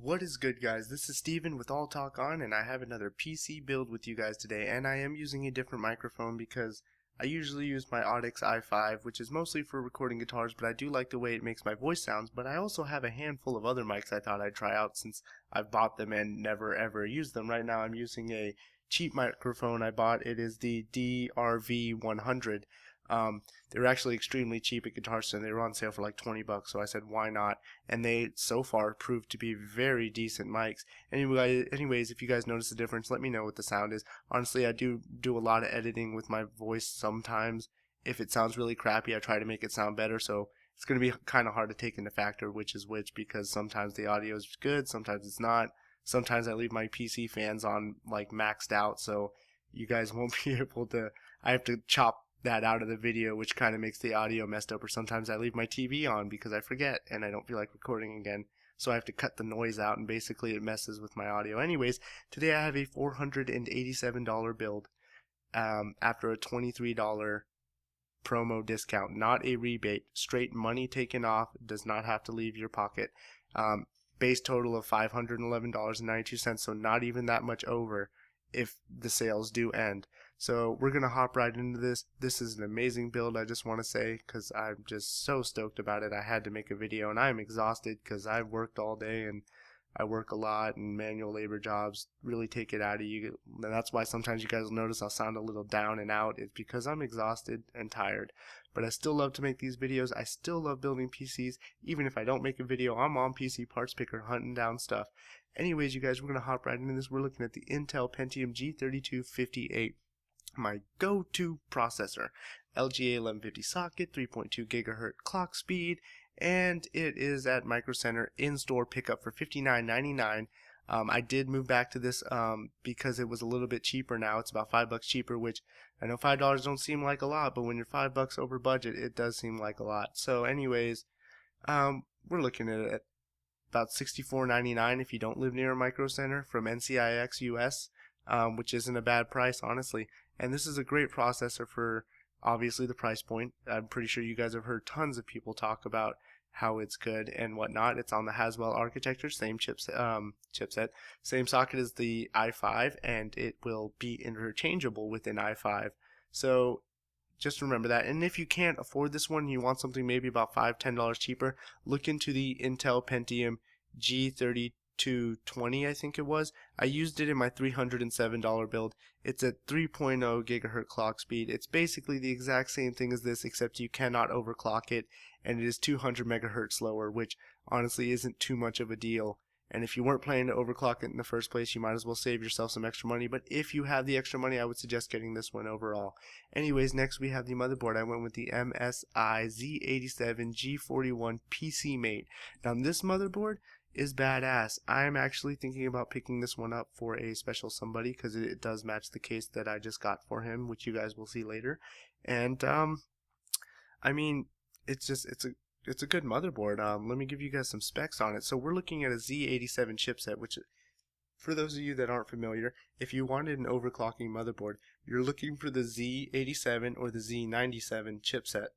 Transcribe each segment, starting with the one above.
What is good, guys? This is Steven with All Talk On, and I have another PC build with you guys today, and I am using a different microphone because I usually use my Audix i5, which is mostly for recording guitars, but I do like the way it makes my voice sounds. But I also have a handful of other mics I thought I'd try out since I've bought them and never ever used them. Right now I'm using a cheap microphone I bought. It is the DRV100. They were actually extremely cheap at Guitar Center. They were on sale for like 20 bucks, so I said why not, and they so far proved to be very decent mics. Anyways, if you guys notice the difference, let me know what the sound is. Honestly, I do a lot of editing with my voice sometimes. If it sounds really crappy, I try to make it sound better, so it's going to be kind of hard to take into factor which is which, because sometimes the audio is good, sometimes it's not. Sometimes I leave my PC fans on like maxed out, so you guys won't be able to, I have to chop that out of the video, which kind of makes the audio messed up. Or sometimes I leave my TV on because I forget and I don't feel like recording again, so I have to cut the noise out, and basically it messes with my audio. Anyways, today I have a $487 build after a $23 promo discount, not a rebate, straight money taken off, does not have to leave your pocket. Base total of $511.92, so not even that much over if the sales do end. So we're gonna hop right into this. This is an amazing build, I just want to say, because I'm just so stoked about it. I had to make a video, and I'm exhausted because I've worked all day and I work a lot, and manual labor jobs really take it out of you. And that's why sometimes you guys will notice I'll sound a little down and out. It's because I'm exhausted and tired. But I still love to make these videos. I still love building PCs. Even if I don't make a video, I'm on PC Parts Picker hunting down stuff. Anyways, you guys, we're going to hop right into this. We're looking at the Intel Pentium G3258. My go-to processor, LGA 1150 socket, 3.2 gigahertz clock speed, and it is at Micro Center in-store pickup for $59.99. I did move back to this because it was a little bit cheaper now. It's about $5 cheaper, which I know $5 don't seem like a lot, but when you're $5 over budget, it does seem like a lot. So anyways, we're looking at it at about $64.99 if you don't live near a Micro Center from NCIX US, which isn't a bad price, honestly. And this is a great processor for obviously the price point. I'm pretty sure you guys have heard tons of people talk about how it's good and whatnot. It's on the Haswell architecture, same chipset, same socket as the i5, and it will be interchangeable with an i5. So just remember that. And if you can't afford this one, you want something maybe about $5–10 cheaper, look into the Intel Pentium G3220, I think it was. I used it in my $307 build. It's at 3.0 gigahertz clock speed. It's basically the exact same thing as this, except you cannot overclock it, and it is 200 megahertz slower, which honestly isn't too much of a deal. And if you weren't planning to overclock it in the first place, you might as well save yourself some extra money. But if you have the extra money, I would suggest getting this one overall. Anyways, next we have the motherboard. I went with the MSI Z87 G41 PC Mate. Now this motherboard is badass. I'm actually thinking about picking this one up for a special somebody because it does match the case that I just got for him, which you guys will see later. And I mean, it's a good motherboard. Let me give you guys some specs on it. So we're looking at a Z87 chipset, which, for those of you that aren't familiar, if you wanted an overclocking motherboard, you're looking for the Z87 or the Z97 chipset.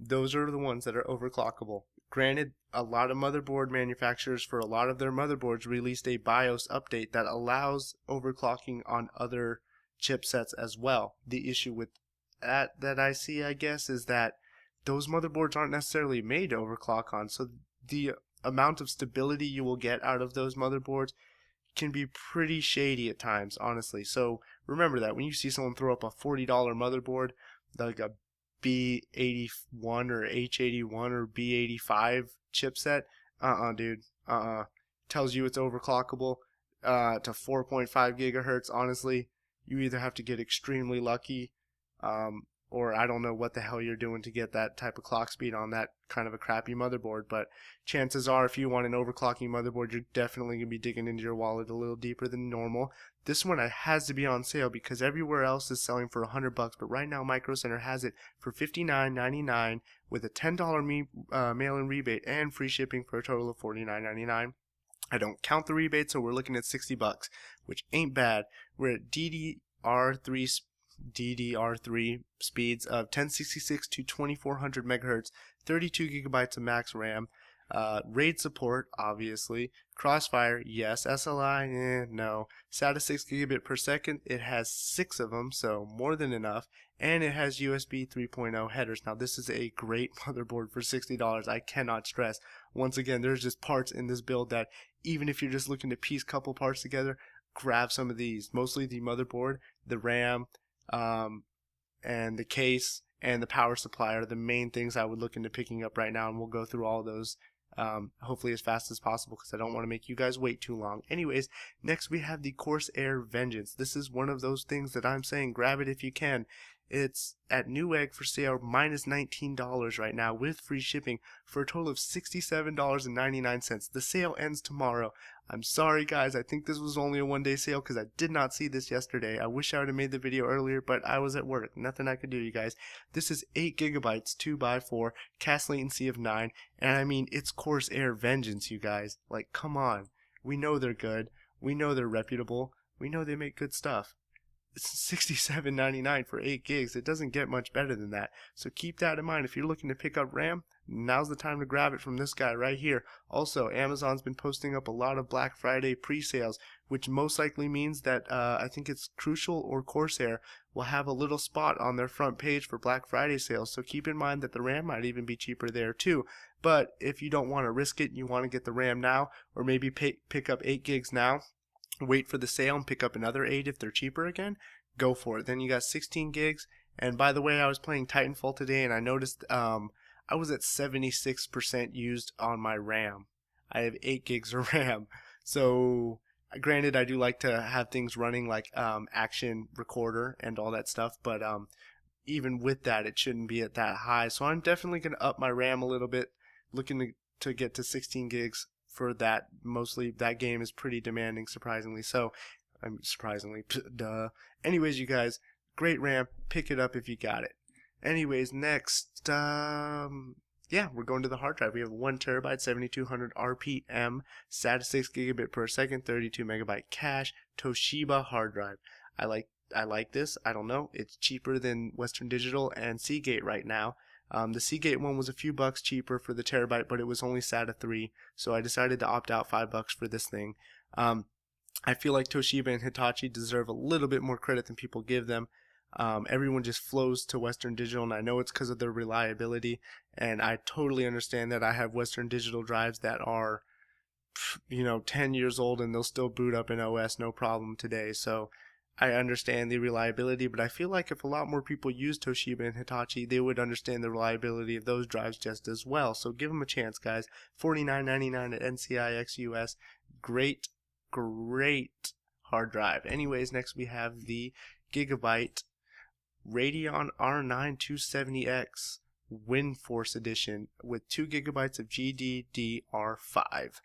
Those are the ones that are overclockable. Granted, a lot of motherboard manufacturers for a lot of their motherboards released a BIOS update that allows overclocking on other chipsets as well. The issue with that I see, I guess, is that those motherboards aren't necessarily made to overclock on, so the amount of stability you will get out of those motherboards can be pretty shady at times, honestly. So remember that when you see someone throw up a $40 motherboard, like a B81 or H81 or B85 chipset, dude, tells you it's overclockable to 4.5 gigahertz. Honestly, you either have to get extremely lucky, or I don't know what the hell you're doing to get that type of clock speed on that kind of a crappy motherboard. But chances are, if you want an overclocking motherboard, you're definitely going to be digging into your wallet a little deeper than normal. This one has to be on sale because everywhere else is selling for $100, but right now Micro Center has it for $59.99 with a $10 mail-in rebate and free shipping for a total of $49.99. I don't count the rebate, so we're looking at $60, which ain't bad. We're at DDR3 speeds of 1066 to 2400 megahertz, 32 gigabytes of max RAM. RAID support, obviously. Crossfire, yes. SLI, no. SATA 6 gigabit per second, it has 6 of them, so more than enough. And it has USB 3.0 headers. Now, this is a great motherboard for $60. I cannot stress. Once again, there's just parts in this build that even if you're just looking to piece a couple parts together, grab some of these. Mostly the motherboard, the RAM, and the case, and the power supply are the main things I would look into picking up right now, and we'll go through all those hopefully as fast as possible because I don't want to make you guys wait too long. Anyways, next we have the Corsair Vengeance. This is one of those things that I'm saying grab it if you can. It's at Newegg for sale minus $19 right now with free shipping for a total of $67.99. The sale ends tomorrow. I'm sorry guys, I think this was only a one-day sale because I did not see this yesterday. I wish I would have made the video earlier, but I was at work. Nothing I could do, you guys. This is 8 gigabytes, 2x4, cast latency of 9, and I mean, it's Corsair Vengeance, you guys. Like, come on. We know they're good. We know they're reputable. We know they make good stuff. It's $67.99 for 8 gigs. It doesn't get much better than that. So keep that in mind. If you're looking to pick up RAM, now's the time to grab it from this guy right here. Also, Amazon's been posting up a lot of Black Friday pre-sales, which most likely means that I think it's Crucial or Corsair will have a little spot on their front page for Black Friday sales. So keep in mind that the RAM might even be cheaper there too. But if you don't want to risk it and you want to get the RAM now, or maybe pick up 8 gigs now, wait for the sale and pick up another 8 if they're cheaper again, go for it. Then you got 16 gigs. And by the way, I was playing Titanfall today and I noticed I was at 76% used on my RAM. I have 8 gigs of RAM. So granted, I do like to have things running like action recorder and all that stuff, but even with that, it shouldn't be at that high. So I'm definitely going to up my RAM a little bit, looking to get to 16 gigs for that. Mostly that game is pretty demanding, surprisingly. So surprisingly, duh. Anyways, you guys, great RAM, pick it up if you got it. Anyways, next, yeah, we're going to the hard drive. We have 1 terabyte, 7200 RPM, SATA 6 gigabit per second, 32 megabyte cache, Toshiba hard drive. I like this. I don't know, it's cheaper than Western Digital and Seagate right now. The Seagate one was a few bucks cheaper for the terabyte, but it was only SATA 3, so I decided to opt out $5 for this thing. I feel like Toshiba and Hitachi deserve a little bit more credit than people give them. Everyone just flows to Western Digital, and I know it's because of their reliability, and I totally understand that. I have Western Digital drives that are, 10 years old, and they'll still boot up an OS no problem today, so I understand the reliability, but I feel like if a lot more people use Toshiba and Hitachi, they would understand the reliability of those drives just as well. So give them a chance, guys. $49.99 at NCIX US. Great hard drive. Anyways, next we have the Gigabyte Radeon R9 270X WindForce Edition with 2 gigabytes of GDDR5.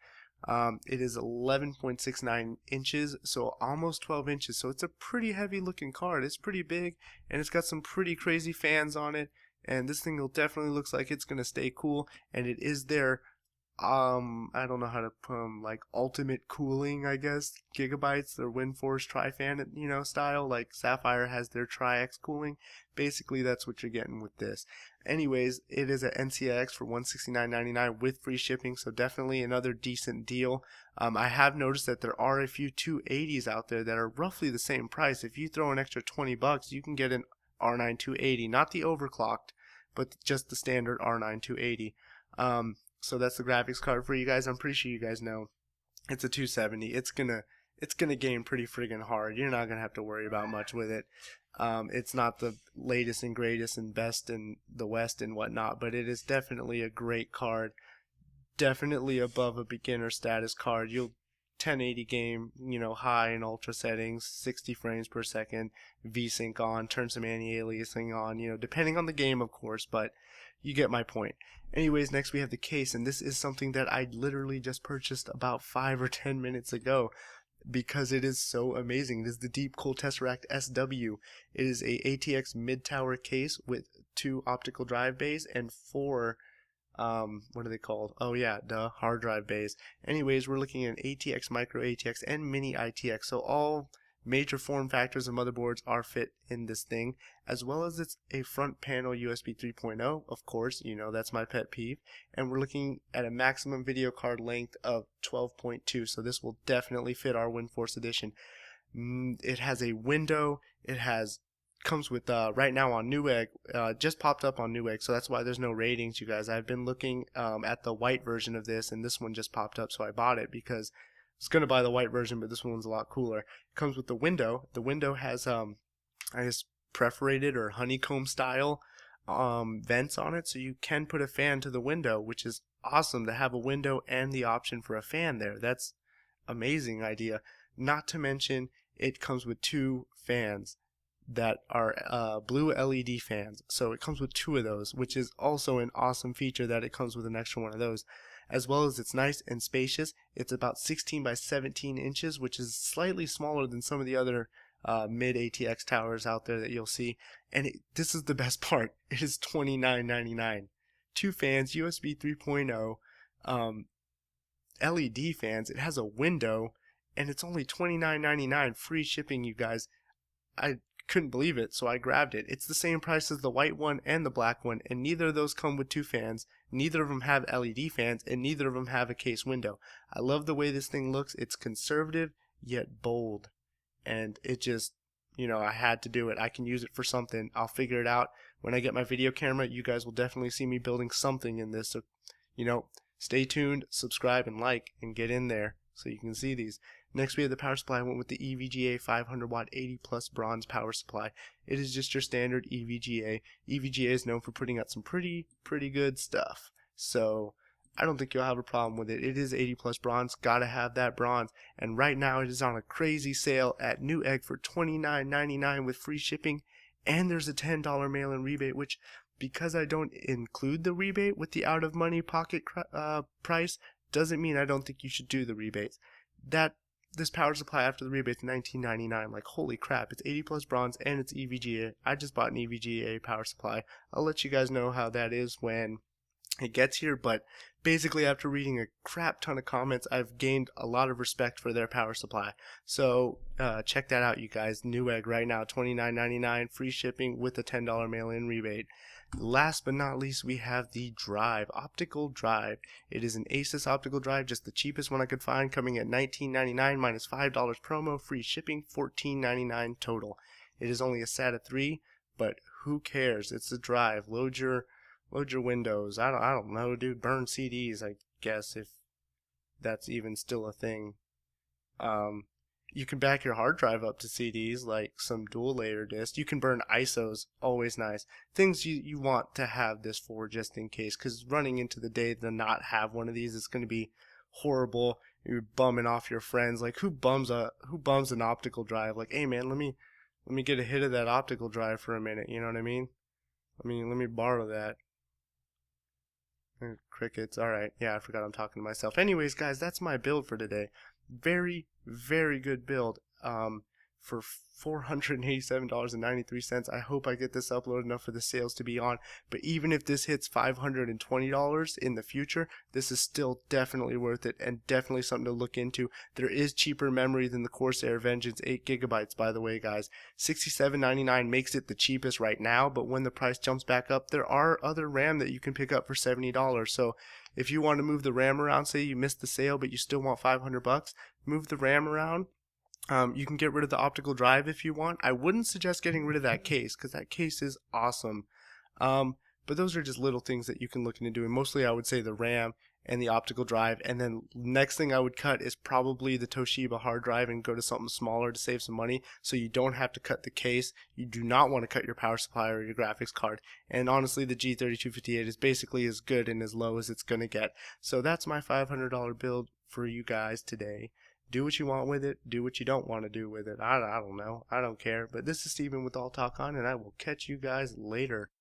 It is 11.69 inches, so almost 12 inches, so it's a pretty heavy looking card. It's pretty big, and it's got some pretty crazy fans on it, and this thing definitely looks like it's going to stay cool, and it is their, I don't know how to put them, like ultimate cooling, I guess, gigabytes, their WindForce Tri-Fan, style, like Sapphire has their Tri-X cooling. Basically, that's what you're getting with this. Anyways, it is at NCIX for $169.99 with free shipping, so definitely another decent deal. I have noticed that there are a few 280s out there that are roughly the same price. If you throw an extra $20, you can get an R9 280, not the overclocked, but just the standard R9 280. So that's the graphics card for you guys. I'm pretty sure you guys know it's a 270. It's gonna game pretty friggin' hard. You're not gonna have to worry about much with it. It's not the latest and greatest and best in the West and whatnot, but it is definitely a great card. Definitely above a beginner status card. You'll 1080 game, high and ultra settings, 60 frames per second, VSync on, turn some anti-aliasing on, depending on the game, of course, but you get my point. Anyways, next we have the case, and this is something that I literally just purchased about 5 or 10 minutes ago because it is so amazing. It is the Deep Cool Tesseract SW. It is a ATX mid-tower case with 2 optical drive bays and 4 what are they called? Oh yeah, the hard drive bays. Anyways, we're looking at an ATX, micro ATX, and mini ITX. So all major form factors of motherboards are fit in this thing, as well as it's a front panel USB 3.0, of course, you know, that's my pet peeve, and we're looking at a maximum video card length of 12.2, so this will definitely fit our WindForce edition. It has a window, comes with right now on Newegg, just popped up on Newegg, so that's why there's no ratings, you guys. I've been looking at the white version of this, and this one just popped up, so I bought it because I was gonna buy the white version, but this one's a lot cooler. It comes with the window. The window has I guess perforated or honeycomb style vents on it, so you can put a fan to the window, which is awesome to have a window and the option for a fan there. That's amazing idea. Not to mention, it comes with 2 fans that are blue LED fans, so it comes with 2 of those, which is also an awesome feature that it comes with an extra one of those, as well as it's nice and spacious. It's about 16 by 17 inches, which is slightly smaller than some of the other mid ATX towers out there that you'll see, and this is the best part, it is $29.99. 2 fans, USB 3.0, LED fans, it has a window, and it's only $29.99, free shipping, you guys. I couldn't believe it, so I grabbed it. It's the same price as the white one and the black one, and neither of those come with 2 fans, neither of them have LED fans, and neither of them have a case window. I love the way this thing looks. It's conservative yet bold, and it just, you know, I had to do it. I can use it for something. I'll figure it out. When I get my video camera, you guys will definitely see me building something in this, so, you know, stay tuned, subscribe, and like, and get in there so you can see these. Next, we have the power supply. I went with the EVGA 500 watt 80 plus bronze power supply. It is just your standard EVGA. EVGA is known for putting out some pretty good stuff, so I don't think you'll have a problem with it. It is 80 plus bronze, gotta have that bronze, and right now it is on a crazy sale at Newegg for $29.99 with free shipping, and there's a $10 mail-in rebate, which, because I don't include the rebate with the out-of-money pocket price, doesn't mean I don't think you should do the rebates. This power supply after the rebate is $19.99. Like, holy crap, it's 80 plus bronze and it's EVGA. I just bought an EVGA power supply. I'll let you guys know how that is when it gets here, but basically after reading a crap ton of comments, I've gained a lot of respect for their power supply. So check that out, you guys. Newegg right now, $29.99, free shipping with a $10 mail-in rebate. Last but not least, we have the drive, optical drive. It is an Asus optical drive, just the cheapest one I could find, coming at $19.99 minus $5 promo, free shipping, $14.99 total. It is only a SATA 3, but who cares? It's a drive. Load your Windows. I don't know, dude. Burn CDs, I guess, if that's even still a thing. You can back your hard drive up to CDs, like some dual layer disc. You can burn ISOs, always nice. Things you want to have this for just in case, because running into the day to not have one of these is going to be horrible. You're bumming off your friends. Like, who bums an optical drive? Like, hey man, let me get a hit of that optical drive for a minute. You know what I mean? Let me borrow that. Crickets. Alright, yeah, I forgot I'm talking to myself. Anyways, guys, that's my build for today. Very good build for $487.93. I hope I get this uploaded enough for the sales to be on, but even if this hits $520 in the future, this is still definitely worth it and definitely something to look into. There is cheaper memory than the Corsair Vengeance, 8 gigabytes, by the way, guys. $67.99 makes it the cheapest right now, but when the price jumps back up, there are other RAM that you can pick up for $70. So if you want to move the RAM around, say you missed the sale but you still want $500, move the RAM around. You can get rid of the optical drive if you want. I wouldn't suggest getting rid of that case, because that case is awesome. But those are just little things that you can look into doing. Mostly I would say the RAM and the optical drive, and then next thing I would cut is probably the Toshiba hard drive and go to something smaller to save some money, so you don't have to cut the case. You do not want to cut your power supply or your graphics card, and honestly the G3258 is basically as good and as low as it's going to get. So that's my $500 build for you guys today. Do what you want with it, do what you don't want to do with it. I don't know, I don't care. But this is Steven with All Talk On, and I will catch you guys later.